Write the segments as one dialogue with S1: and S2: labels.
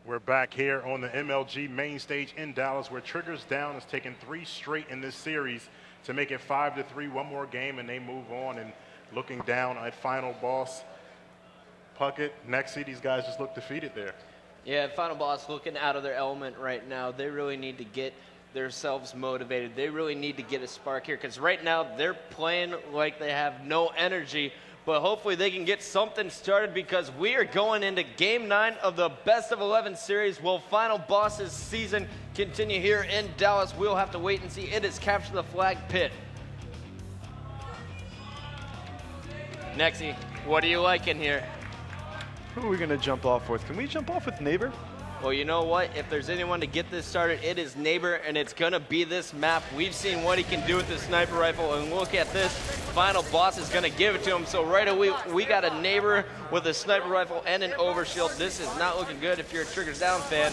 S1: We're back here on the MLG main stage in Dallas, where Triggers Down has taken 3 straight in this series to make it 5-3. One more game and they move on, and looking down at final boss Puckett, Nexi, these guys just look defeated there.
S2: Yeah, final boss looking out of their element right now. They really need to get themselves motivated. They really need to get a spark here, because right now they're playing like they have no energy. But hopefully they can get something started, because we are going into Game 9 of the Best of 11 series. Will Final Boss's season continue here in Dallas? We'll have to wait and see. It is Capture the Flag Pit. Nexi, what are you liking here?
S3: Who are we going to jump off with? Can we jump off with Neighbor?
S2: Well, you know what? If there's anyone to get this started, it is Neighbor, and it's going to be this map. We've seen what he can do with the sniper rifle, and look at this. Final boss is going to give it to him. So right away, we got a Neighbor with a sniper rifle and an overshield. This is not looking good if you're a Triggers Down fan.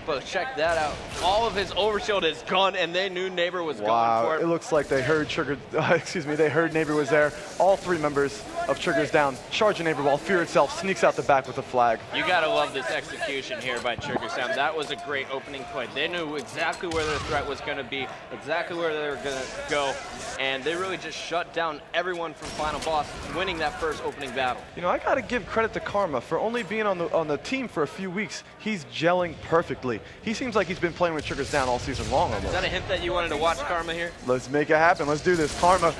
S2: But check that out. All of his overshield is gone, and they knew Neighbor was going for it.
S3: It looks like they heard they heard Neighbor was there. All 3 members of Triggers Down charging Neighbor while Fear itself sneaks out the back with a flag.
S2: You gotta love this execution here by Triggers Down. That was a great opening play. They knew exactly where their threat was gonna be, exactly where they were gonna go, and they really just shut down everyone from Final Boss, winning that first opening battle.
S3: You know, I gotta give credit to Karma for only being on the team for a few weeks. He's gelling perfectly. He seems like he's been playing with Triggers Down all season long almost.
S2: Is that a hint that you wanted to watch Karma here?
S3: Let's make it happen. Let's do this. Karma.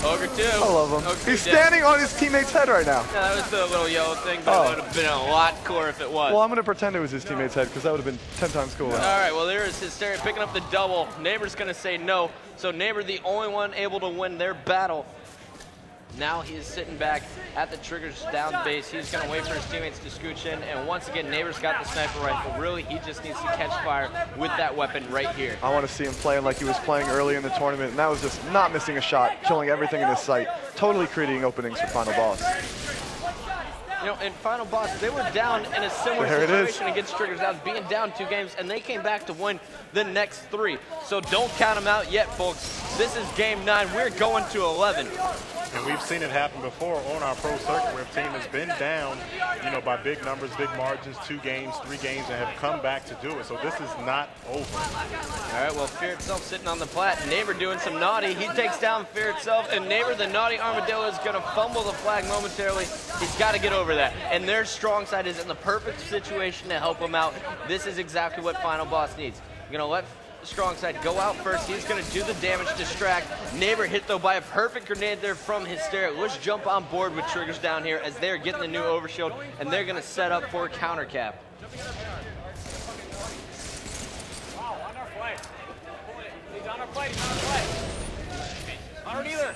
S2: Ogre 2.
S3: I love him.
S2: Ogre
S3: He's standing on his teammate's head right now.
S2: No, that was the little yellow thing, but it would have been a lot cooler if it was.
S3: Well, I'm going to pretend it was his teammate's head, because that would have been 10 times cooler.
S2: All right, well, there is Hysteria picking up the double. Neighbor's going to say no. So Neighbor, the only one able to win their battle. Now he is sitting back at the Triggers Down base. He's going to wait for his teammates to scooch in. And once again, Neighbor's got the sniper rifle. Really, he just needs to catch fire with that weapon right here.
S3: I want to see him playing like he was playing early in the tournament. And that was just not missing a shot, killing everything in his sight. Totally creating openings for Final Boss.
S2: You know, in Final Boss, they were down in a similar situation against Triggers Down, being down 2 games, and they came back to win the next 3. So don't count them out yet, folks. This is Game 9. We're going to 11.
S1: And we've seen it happen before on our pro circuit, where a team has been down, you know, by big numbers, big margins, 2 games, 3 games, and have come back to do it. So this is not over.
S2: All right, well, Fear itself sitting on the plat. Neighbor doing some naughty. He takes down Fear itself, and Neighbor, the naughty armadillo, is going to fumble the flag momentarily. He's got to get over that. And their strong side is in the perfect situation to help him out. This is exactly what Final Boss needs. You're going to let strong side go out first. He's going to do the damage, distract. Neighbor hit, though, by a perfect grenade there from Hysteria. Let's jump on board with Triggers Down here as they're getting the new overshield, and they're going to set up for a counter cap.
S4: On our play. He's on our play. He's on our play. On our either.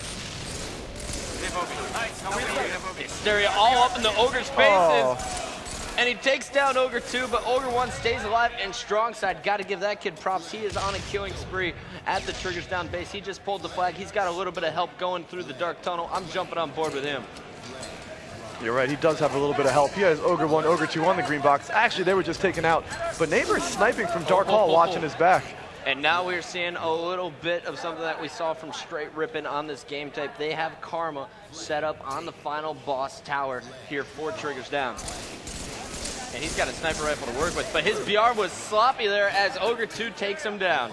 S2: Hysteria all up in the Ogre's faces. And he takes down Ogre 2, but Ogre 1 stays alive, and strong side, got to give that kid props. He is on a killing spree at the Triggers Down base. He just pulled the flag. He's got a little bit of help going through the dark tunnel. I'm jumping on board with him.
S3: You're right, he does have a little bit of help. He has Ogre 1, Ogre 2 on the green box. Actually, they were just taken out, but Neighbor is sniping from Dark Hall, watching his back.
S2: And now we're seeing a little bit of something that we saw from straight Rippin on this game type. They have Karma set up on the Final Boss tower here for Triggers Down. And he's got a sniper rifle to work with, but his BR was sloppy there as Ogre 2 takes him down.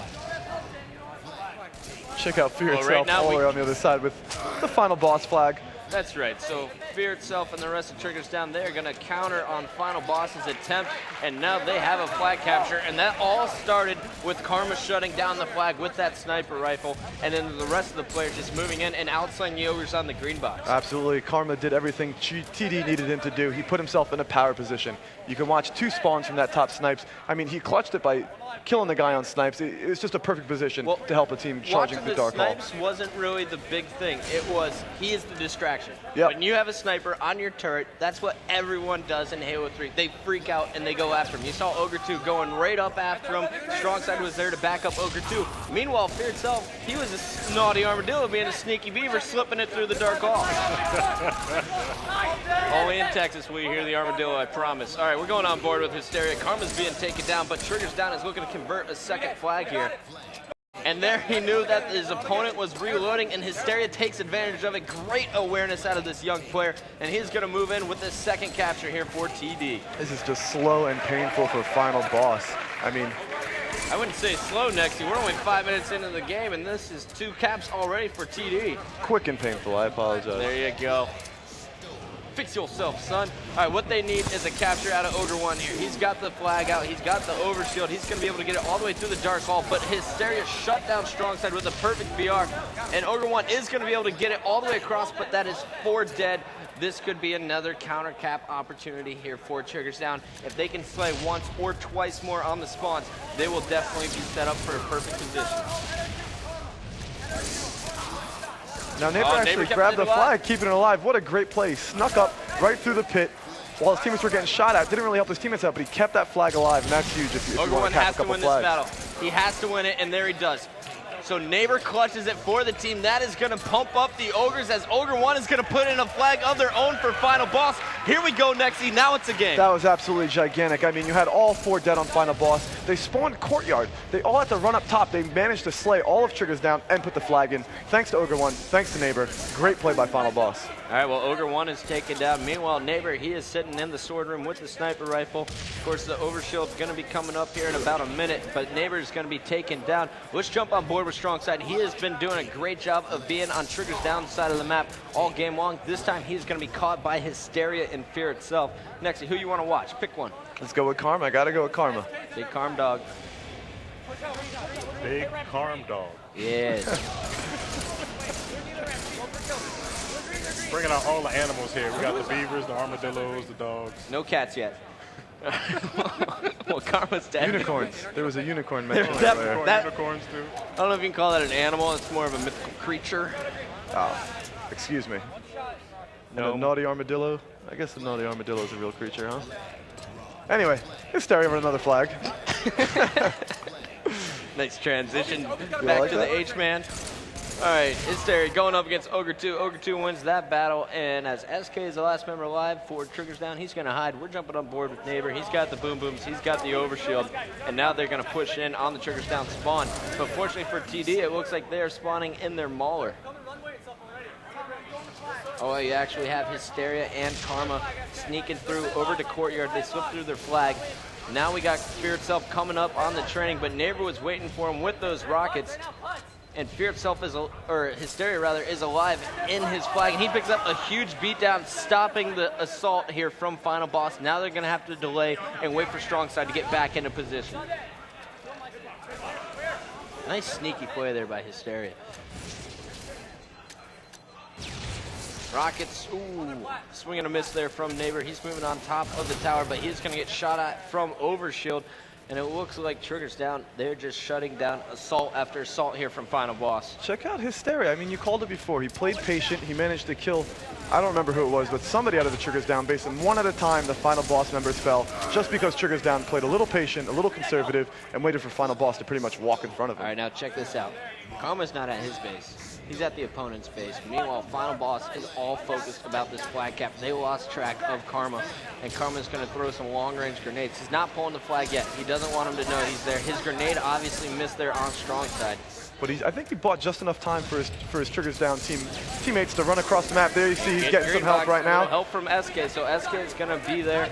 S3: Check out Fear itself all the way on the other side with the Final Boss flag.
S2: That's right. So Fear itself and the rest of Triggers Down, they're going to counter on Final Boss's attempt, and now they have a flag capture, and that all started with Karma shutting down the flag with that sniper rifle, and then the rest of the players just moving in and outslaying the Ogres on the green box.
S3: Absolutely. Karma did everything TD needed him to do. He put himself in a power position. You can watch 2 spawns from that top snipes. I mean, he clutched it by killing the guy on snipes. It was just a perfect position to help a team charging through Dark Hall.
S2: Snipes wasn't really the big thing. It was, he is the distraction.
S3: Yep.
S2: When you have a sniper on your turret, that's what everyone does in Halo 3. They freak out and they go after him. You saw Ogre 2 going right up after him. Strongside was there to back up Ogre 2. Meanwhile, Fear itself, he was a naughty armadillo being a sneaky beaver, slipping it through the Dark Hall. Only in Texas will you hear the armadillo, I promise. All right, we're going on board with Hysteria. Karma's being taken down, but Triggers Down is looking to convert a second flag here. And there he knew that his opponent was reloading, and Hysteria takes advantage of it. Great awareness out of this young player, and he's going to move in with the second capture here for TD.
S3: This is just slow and painful for final boss. I mean,
S2: I wouldn't say slow, Nexy. We're only 5 minutes into the game, and this is 2 caps already for TD.
S3: quick and painful, I apologize.
S2: There you go. Fix yourself, son. All right, what they need is a capture out of Ogre 1 here. He's got the flag out. He's got the overshield. He's going to be able to get it all the way through the Dark Hall, but Hysteria shut down strong side with a perfect BR, and Ogre 1 is going to be able to get it all the way across, but that is 4 dead. This could be another counter cap opportunity here for Triggers Down. If they can slay once or twice more on the spawns, they will definitely be set up for a perfect position.
S3: Now Neighbor actually grabbed the flag, keeping it alive. What a great play. Snuck up right through the pit while his teammates were getting shot at. Didn't really help his teammates out, but he kept that flag alive, and that's huge if you want to cap a couple flags. Ogre 1 has to win this battle.
S2: He has to win it, and there he does. So Neighbor clutches it for the team. That is going to pump up the Ogres as Ogre 1 is going to put in a flag of their own for final boss. Here we go, Nexy. Now it's a game.
S3: That was absolutely gigantic. I mean, you had all 4 dead on final boss. They spawned courtyard. They all had to run up top. They managed to slay all of Triggers Down and put the flag in. Thanks to Ogre 1. Thanks to Neighbor. Great play by final boss.
S2: All right, well, Ogre 1 is taken down. Meanwhile, Neighbor, he is sitting in the sword room with the sniper rifle. Of course, the overshield's going to be coming up here in about a minute, but Neighbor is going to be taken down. Let's jump on board with Strong Side. He has been doing a great job of being on Triggers Down side of the map all game long. This time, he's going to be caught by Hysteria and Fear itself. Next, who you want to watch? Pick one.
S3: Let's go with Karma. I got to go with Karma.
S2: Big Karm Dog.
S1: Big Karm Dog.
S2: Yes.
S1: Bringing out all the animals here. We got the beavers, the armadillos, the dogs.
S2: No cats yet. Well, Karma's dead.
S3: Unicorns. There was a unicorn mentioned
S1: Unicorns too.
S2: I don't know if you can call that an animal. It's more of a mythical creature.
S3: Oh, excuse me. No. And a naughty armadillo. I guess the naughty armadillo is a real creature, huh? Anyway, Hysteria with another flag.
S2: Nice transition back
S3: like
S2: to
S3: that?
S2: the H-Man. All right, Hysteria going up against Ogre 2. Ogre 2 wins that battle, and as SK is the last member alive for Triggers Down, he's going to hide. We're jumping on board with Neighbor. He's got the boom booms. He's got the overshield, and now they're going to push in on the Triggers Down spawn. But fortunately for TD, it looks like they're spawning in their Mauler. Oh, you actually have Hysteria and Karma sneaking through over to Courtyard. They slip through their flag. Now we got Fear itself coming up on the training, but Neighbor was waiting for him with those rockets. And Fear itself is, or Hysteria rather, is alive in his flag, and he picks up a huge beatdown, stopping the assault here from Final Boss. Now they're going to have to delay and wait for Strong Side to get back into position. Nice sneaky play there by Hysteria. Rockets, ooh, swing and a miss there from Neighbor. He's moving on top of the tower, but he's going to get shot at from Overshield. And it looks like Triggers Down, they're just shutting down assault after assault here from Final Boss.
S3: Check out Hysteria. I mean, you called it before. He played patient. He managed to kill, I don't remember who it was, but somebody out of the Triggers Down base. And one at a time, the Final Boss members fell just because Triggers Down played a little patient, a little conservative, and waited for Final Boss to pretty much walk in front of him.
S2: All right, now check this out. Karma's not at his base. He's at the opponent's base. Meanwhile, Final Boss is all focused about this flag cap. They lost track of Karma, and Karma's going to throw some long-range grenades. He's not pulling the flag yet. He doesn't want him to know he's there. His grenade obviously missed there on Strong Side.
S3: But I think he bought just enough time for his Triggers Down teammates to run across the map. There you see he's getting some help right now.
S2: Help from SK, so SK is going to be there.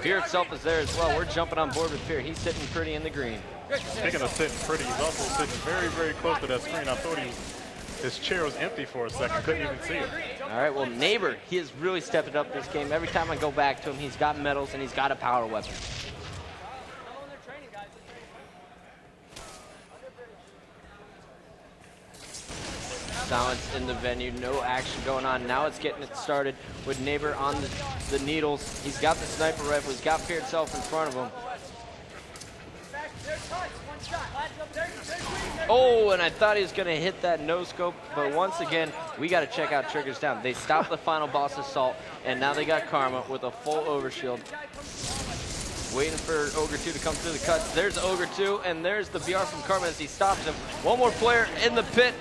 S2: Fear itself is there as well. We're jumping on board with Fear. He's sitting pretty in the green.
S1: Speaking of sitting pretty, he's also sitting very, very close to that screen. I thought his chair was empty for a second. Couldn't even see it.
S2: All right, well, Neighbor, he has really stepped it up this game. Every time I go back to him, he's got medals and he's got a power weapon. Silence in the venue, no action going on. Now it's getting it started with Neighbor on the needles. He's got the sniper rifle, he's got Fear itself in front of him. Oh, and I thought he was going to hit that no-scope, but once again, we got to check out Triggers Down. They stopped the Final Boss assault, and now they got Karma with a full overshield. Waiting for Ogre 2 to come through the cuts. There's Ogre 2, and there's the BR from Karma as he stops him. One more player in the pit.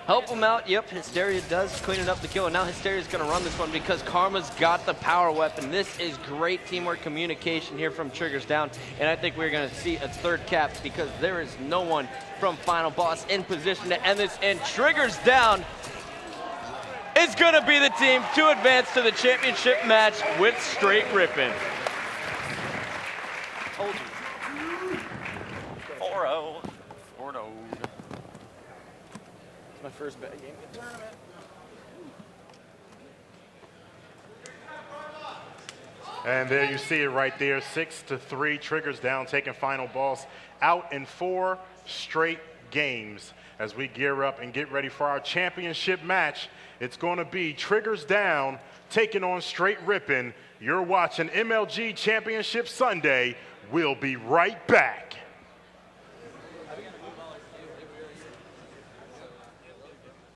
S2: Help him out. Yep, Hysteria does clean up the kill, and now Hysteria's going to run this one because Karma's got the power weapon. This is great teamwork communication here from Triggers Down, and I think we're going to see a third cap because there is no one from Final Boss in position to end this, and Triggers Down is going to be the team to advance to the championship match with straight Rippin.
S4: Told you. 4-0. 4-0. It's my first bad game in the tournament.
S1: And there you see it right there, 6-3, Triggers Down, taking Final Boss out in 4 straight games. As we gear up and get ready for our championship match, it's going to be Triggers Down taking on straight Rippin. You're watching MLG Championship Sunday. We'll be right back.